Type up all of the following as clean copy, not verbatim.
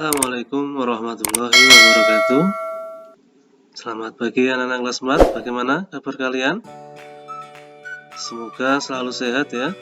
Assalamualaikum warahmatullahi wabarakatuh. Selamat pagi anak-anak kelas 4. Bagaimana kabar kalian? Semoga selalu sehat ya,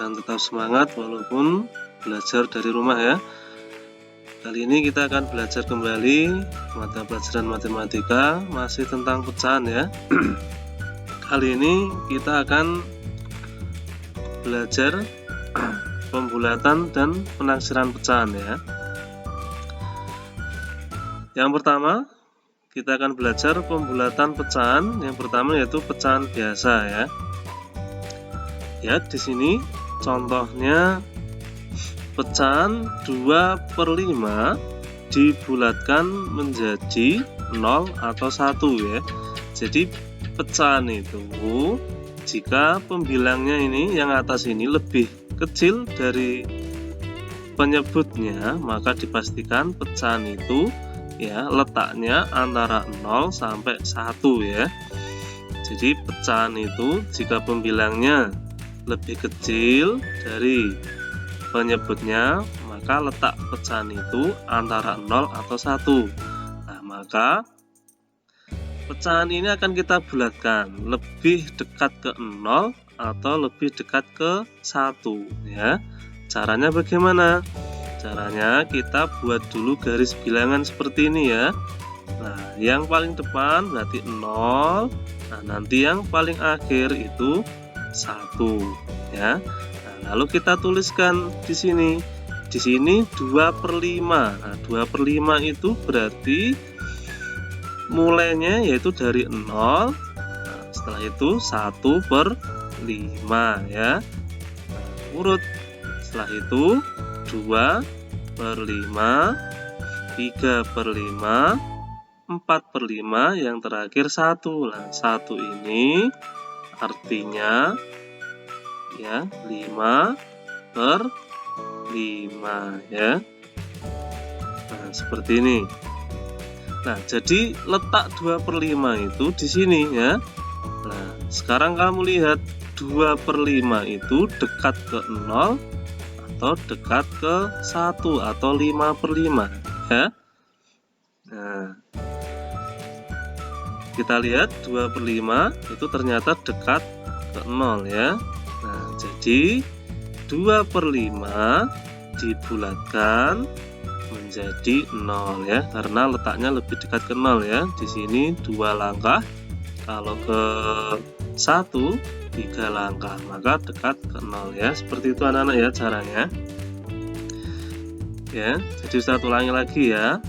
dan tetap semangat walaupun belajar dari rumah ya. Kali ini kita akan belajar kembali mata pelajaran matematika, masih tentang pecahan ya. Kali ini kita akan belajar pembulatan dan penaksiran pecahan ya. Yang pertama, kita akan belajar pembulatan pecahan. Yang pertama yaitu pecahan biasa ya. Ya, di sini contohnya pecahan 2/5 dibulatkan menjadi 0 atau 1 ya. Jadi pecahan itu jika pembilangnya ini yang atas ini lebih kecil dari penyebutnya, maka dipastikan pecahan itu ya letaknya antara 0 sampai 1 ya. Jadi pecahan itu jika pembilangnya lebih kecil dari penyebutnya, maka letak pecahan itu antara 0 atau 1. Nah, maka pecahan ini akan kita bulatkan lebih dekat ke 0 atau lebih dekat ke 1 ya. Caranya bagaimana? Caranya kita buat dulu garis bilangan seperti ini ya. Nah, yang paling depan berarti 0. Nah, nanti yang paling akhir itu 1 ya. Nah, lalu kita tuliskan di sini. Di sini 2/5. Nah, 2/5 itu berarti mulainya yaitu dari 0. Nah, setelah itu 1/5 ya. Nah, urut. Setelah itu 2/5, 3/5, 4/5, yang terakhir 1. Nah, 1 ini artinya ya 5/5 ya. Nah, seperti ini. Nah, jadi letak 2/5 itu di sini ya. Nah, sekarang kamu lihat 2/5 itu dekat ke 0 atau dekat ke 1 atau 5/5 ya. Nah, kita lihat 2/5 itu ternyata dekat ke 0 ya. Nah, jadi 2/5 dibulatkan menjadi 0 ya, karena letaknya lebih dekat ke 0 ya. Di sini 2 langkah, kalau ke 1 3 langkah, maka dekat ke 0 ya. Seperti itu anak-anak ya caranya ya. Jadi Ustaz ulangi lagi ya.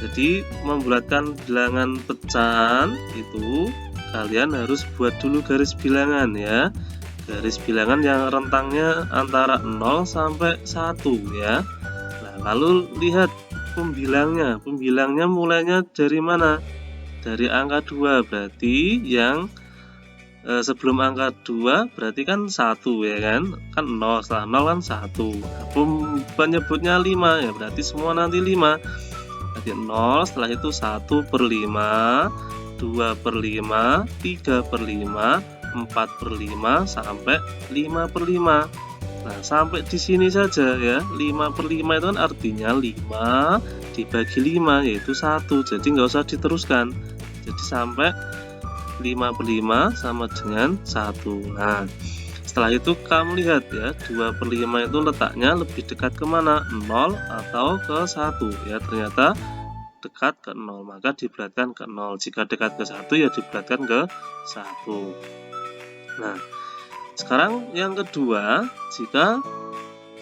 Jadi membulatkan bilangan pecahan itu kalian harus buat dulu garis bilangan ya. Garis bilangan yang rentangnya antara 0 sampai 1 ya. Nah, lalu lihat pembilangnya. Pembilangnya mulainya dari mana? Dari angka 2, berarti yang sebelum angka 2 berarti kan 1 ya kan? Kan 0, setelah 0 kan 1. Penyebutnya 5 ya, berarti semua nanti 5. Berarti 0, setelah itu 1/5, 2/5, 3/5, 4/5 sampai 5/5. Nah, sampai di sini saja ya. 5/5 itu kan artinya 5 dibagi 5 yaitu 1. Jadi nggak usah diteruskan. Jadi sampai 5/5 sama dengan 1. Nah, setelah itu kamu lihat ya, 2/5 itu letaknya lebih dekat kemana? 0 atau ke 1 ya. Ternyata dekat ke 0, maka dibulatkan ke 0. Jika dekat ke 1 ya dibulatkan ke 1. Nah, sekarang yang kedua, jika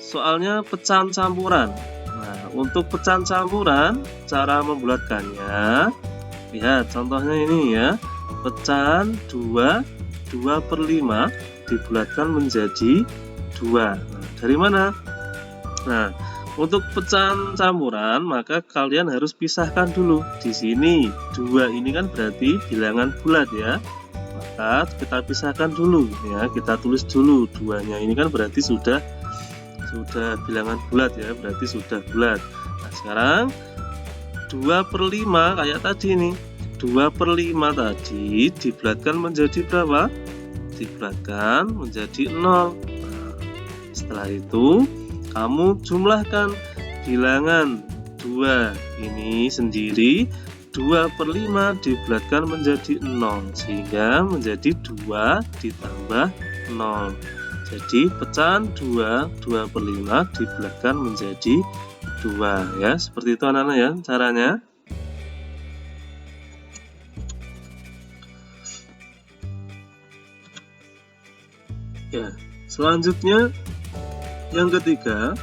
soalnya pecahan campuran. Nah, untuk pecahan campuran cara membulatkannya, lihat contohnya ini ya. Pecahan 2/5 dibulatkan menjadi 2. Nah, dari mana? Nah, Untuk pecahan campuran, maka kalian harus pisahkan dulu. Di sini 2 ini kan berarti bilangan bulat ya. Maka kita pisahkan dulu ya, kita tulis dulu 2-nya ini kan berarti sudah bilangan bulat ya, berarti sudah bulat. Nah, sekarang 2/5 kayak tadi nih. 2/5 tadi dibulatkan menjadi berapa? Dibulatkan menjadi 0. Nah, setelah itu kamu jumlahkan bilangan 2 ini sendiri. 2/5 dibulatkan menjadi 0 sehingga menjadi 2 ditambah 0. Jadi pecahan 2/5 dibulatkan menjadi 2 ya. Seperti itu anak-anak ya caranya. Ya, selanjutnya yang ketiga,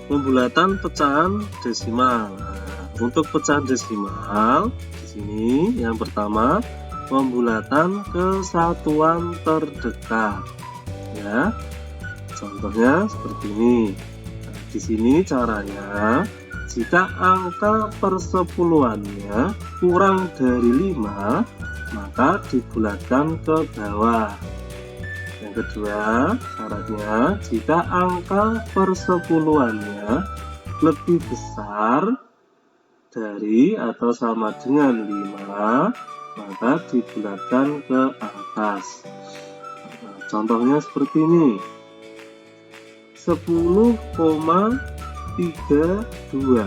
pembulatan pecahan desimal. Nah, untuk pecahan desimal di sini yang pertama pembulatan kesatuan terdekat. Ya, contohnya seperti ini. Nah, di sini caranya jika angka persepuluhannya kurang dari 5, maka dibulatkan ke bawah. Yang kedua, syaratnya jika angka persepuluhannya lebih besar dari atau sama dengan 5, maka dibulatkan ke atas. Nah, contohnya seperti ini. 10,32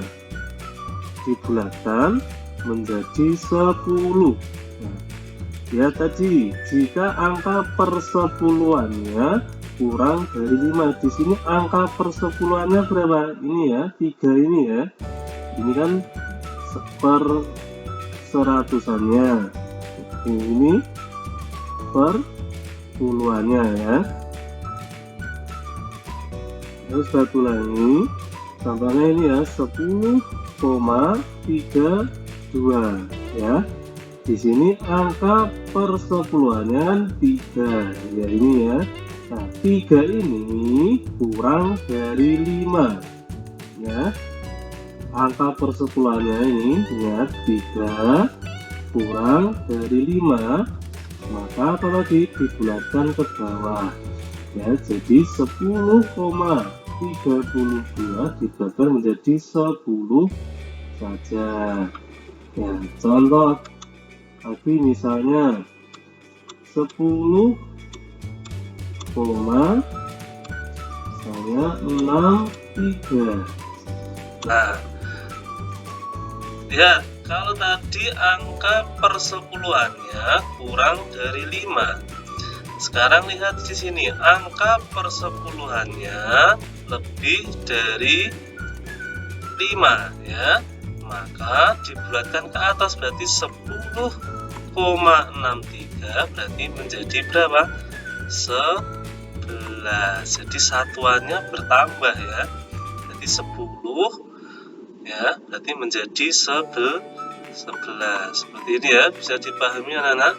dibulatkan menjadi 10. Nah, ya tadi jika angka persepuluhannya kurang dari 5. Di sini angka persepuluhannya berapa? Ini ya, 3 ini ya. Ini kan per seratusannya. Ini per puluhannya ya. Terus satu lagi. Contohnya ini ya, 10,32 ya. Di sini angka persepuluhannya 3 ya, ini ya. Nah, 3 ini kurang dari 5 ya. Angka persepuluhannya ini ya, 3 kurang dari 5, maka apa lagi? Dibulatkan ke bawah ya. Jadi 10,32 dibulatkan menjadi 10 saja ya. Contoh lagi misalnya 10,63. Nah, lihat kalau tadi angka persepuluhannya kurang dari 5. Sekarang lihat di sini angka persepuluhannya lebih dari 5 ya. Maka dibulatkan ke atas berarti 10,63 berarti menjadi berapa? 11. Jadi satuannya bertambah ya. Jadi 10 ya, berarti menjadi 11. Seperti ini ya, bisa dipahami anak-anak.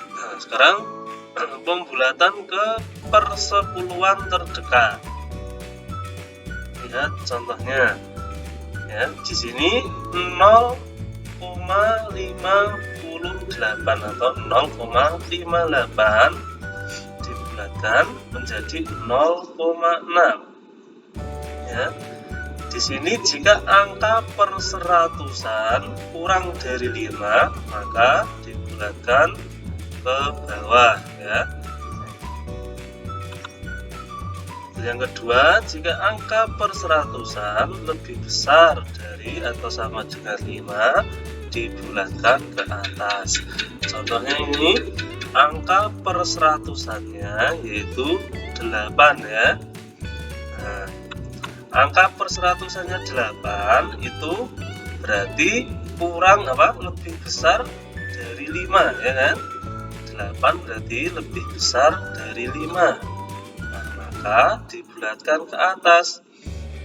Nah, sekarang pembulatan ke persepuluhan terdekat. Lihat contohnya. Ya, di sini 0,58 atau 0,58 dibulatkan menjadi 0,6 ya. Di sini jika angka perseratusan kurang dari 5, maka dibulatkan ke bawah ya. Yang kedua, jika angka perseratusan lebih besar dari atau sama dengan 5, dibulatkan ke atas. Contohnya ini, angka perseratusannya yaitu 8 ya. Nah, angka perseratusannya 8 itu berarti kurang apa? Lebih besar dari 5 ya kan? 8 berarti lebih besar dari 5. Maka dibulatkan ke atas.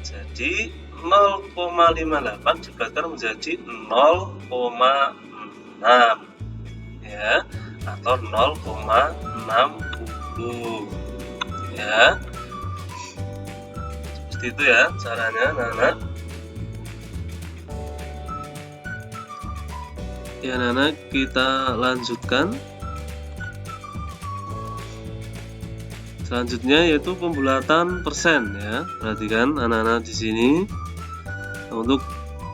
Jadi 0,58 dibulatkan menjadi 0,6 ya, atau 0,60 ya. seperti itu ya caranya anak-anak. Ya anak-anak, kita lanjutkan. Selanjutnya yaitu pembulatan persen ya. Perhatikan anak-anak di sini. Untuk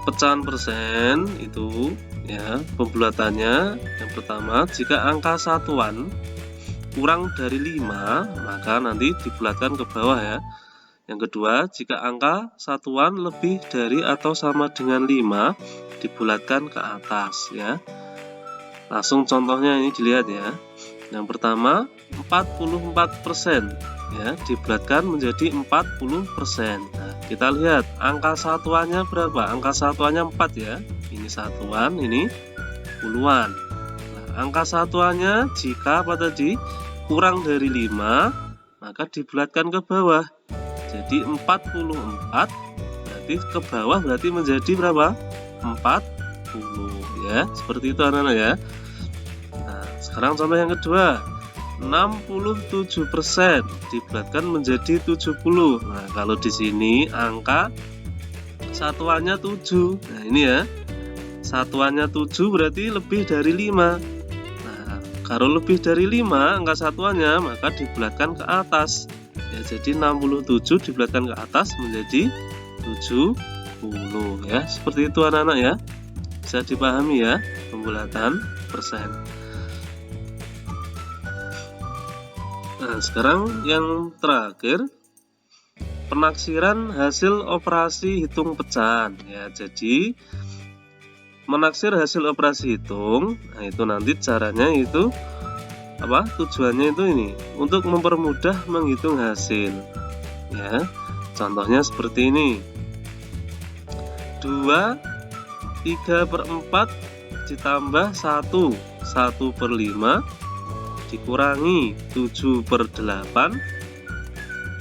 pecahan persen itu ya, pembulatannya yang pertama, jika angka satuan kurang dari 5 maka nanti dibulatkan ke bawah ya. Yang kedua, jika angka satuan lebih dari atau sama dengan 5 dibulatkan ke atas ya. Langsung contohnya ini dilihat ya. Yang pertama 44% ya, dibulatkan menjadi 40%. Nah, kita lihat angka satuannya berapa? Angka satuannya 4 ya. Ini satuan, ini puluhan. Nah, angka satuannya jika apa tadi? Kurang dari 5 maka dibulatkan ke bawah. Jadi 44 berarti ke bawah berarti menjadi berapa? 40 ya. Seperti itu anak-anak ya. Nah, sekarang contoh yang kedua. 67% dibulatkan menjadi 70. Nah, kalau di sini angka satuannya 7. Nah, ini ya. Satuannya 7 berarti lebih dari 5. Nah, kalau lebih dari 5 angka satuannya maka dibulatkan ke atas. Ya, jadi 67 dibulatkan ke atas menjadi 70 ya. Seperti itu anak-anak ya. Bisa dipahami ya pembulatan persen. Nah, sekarang yang terakhir penaksiran hasil operasi hitung pecahan ya. Jadi menaksir hasil operasi hitung, nah itu nanti caranya itu apa? Tujuannya itu ini untuk mempermudah menghitung hasil ya. Contohnya seperti ini. 2 3/4 ditambah 1/5 dikurangi 7/8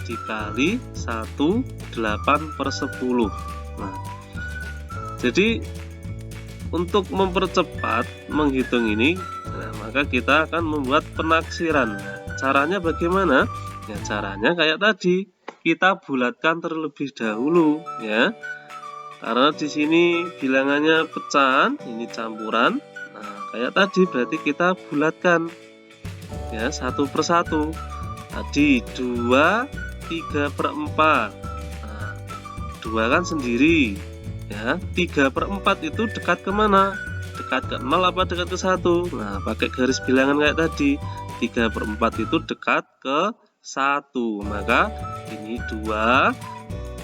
dikali 8/10. Nah, jadi untuk mempercepat menghitung ini, nah, maka kita akan membuat penaksiran. Nah, caranya bagaimana? Ya, caranya kayak tadi, kita bulatkan terlebih dahulu ya. Karena di sini bilangannya pecahan, ini campuran. Nah, kayak tadi berarti kita bulatkan ya, 1 per 1. Tadi 2 3/4. Nah, 2 kan sendiri ya. 3/4 itu dekat kemana? Dekat ke 0 apa dekat ke 1? Nah, pakai garis bilangan kayak tadi. 3/4 itu dekat ke 1. Maka ini 2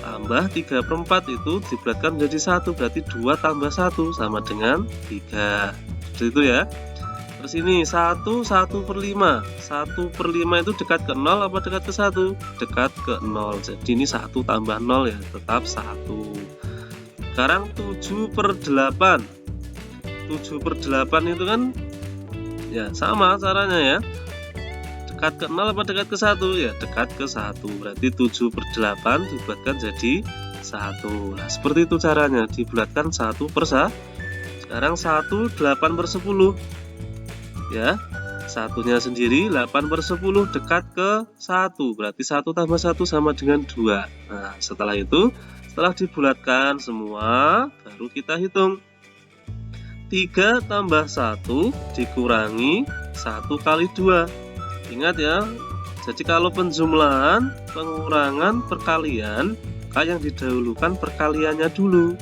tambah 3/4 itu dibulatkan menjadi 1. Berarti 2 tambah 1 sama dengan 3. Seperti itu ya. Terus ini 1/5. 1/5 itu dekat ke 0 apa dekat ke 1? Dekat ke 0. Jadi ini 1 tambah 0 ya, tetap 1. Sekarang 7/8. 7/8 itu kan ya sama caranya ya. Dekat ke 0 apa dekat ke 1? Ya, dekat ke 1. Berarti 7/8 dibulatkan jadi 1. Nah, seperti itu caranya, dibulatkan 1 per 1. Sekarang 1 8/10. Ya, satunya sendiri 8/10 dekat ke 1. Berarti 1 tambah 1 sama dengan 2. Nah, setelah itu setelah dibulatkan semua, baru kita hitung. 3 tambah 1 dikurangi 1 kali 2. Ingat ya, jadi kalau penjumlahan, pengurangan, perkalian, maka yang didahulukan perkaliannya dulu.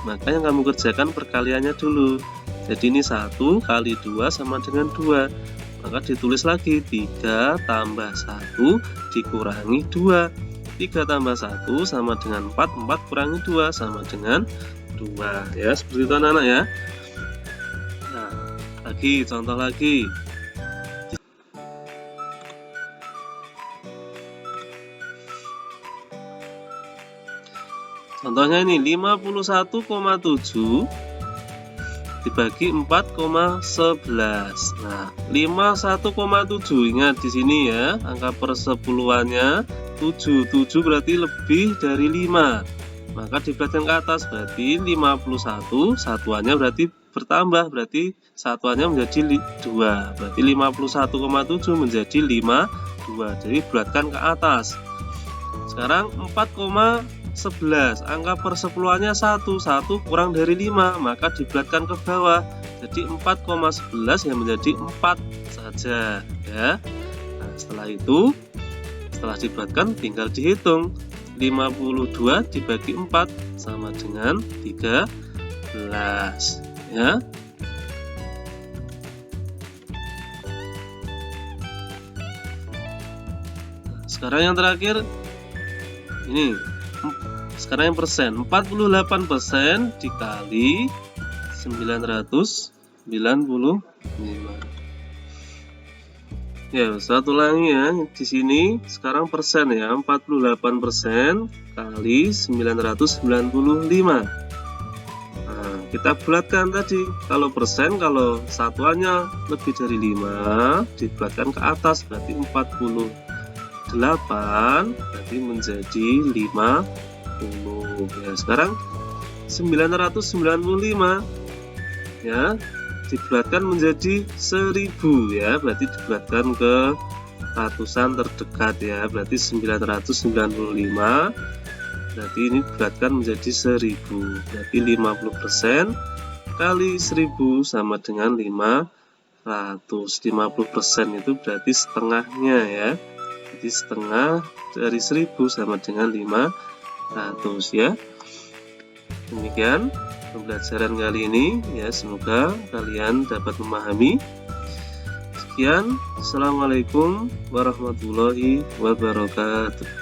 Maka yang kamu kerjakan perkaliannya dulu. Jadi ini 1 kali 2 sama dengan 2. Maka ditulis lagi 3 tambah 1 dikurangi 2. 3 tambah 1 sama dengan 4, 4 kurangi 2 sama dengan 2 ya, seperti itu anak-anak ya. Nah, lagi contoh lagi. Contohnya ini 51,7 dibagi 4,11. Nah, 51,7 ingat di sini ya, angka persepuluhannya 7. 7 berarti lebih dari 5. Maka dibulatkan ke atas berarti 51, satuannya berarti bertambah, berarti satuannya menjadi 2. Berarti 51,7 menjadi 52. Jadi bulatkan ke atas. Sekarang 4,11, angka persepuluhannya 1 kurang dari 5, maka dibulatkan ke bawah. Jadi 4,11 yang menjadi 4 saja ya. Nah, setelah itu, setelah dibulatkan tinggal dihitung. 52 dibagi 4 sama dengan 13 ya. Sekarang yang terakhir ini, sekarang yang persen. 48% dikali 995. Ya, satu lagi ya. Di sini sekarang persen ya. 48% kali 995. Nah, kita bulatkan tadi. Kalau persen, kalau satuannya lebih dari 5, dibulatkan ke atas berarti 48 nanti menjadi 50 ya. Sekarang 995 ya dibulatkan menjadi 1000 ya, berarti dibulatkan ke ratusan terdekat ya, berarti 995 berarti ini dibulatkan menjadi 1000, berarti 50% kali 1000 sama dengan 500. 50% itu berarti setengahnya ya, jadi setengah dari 1000 sama dengan 500 ya. Demikian pembelajaran kali ini ya, semoga kalian dapat memahami. Sekian, assalamualaikum warahmatullahi wabarakatuh.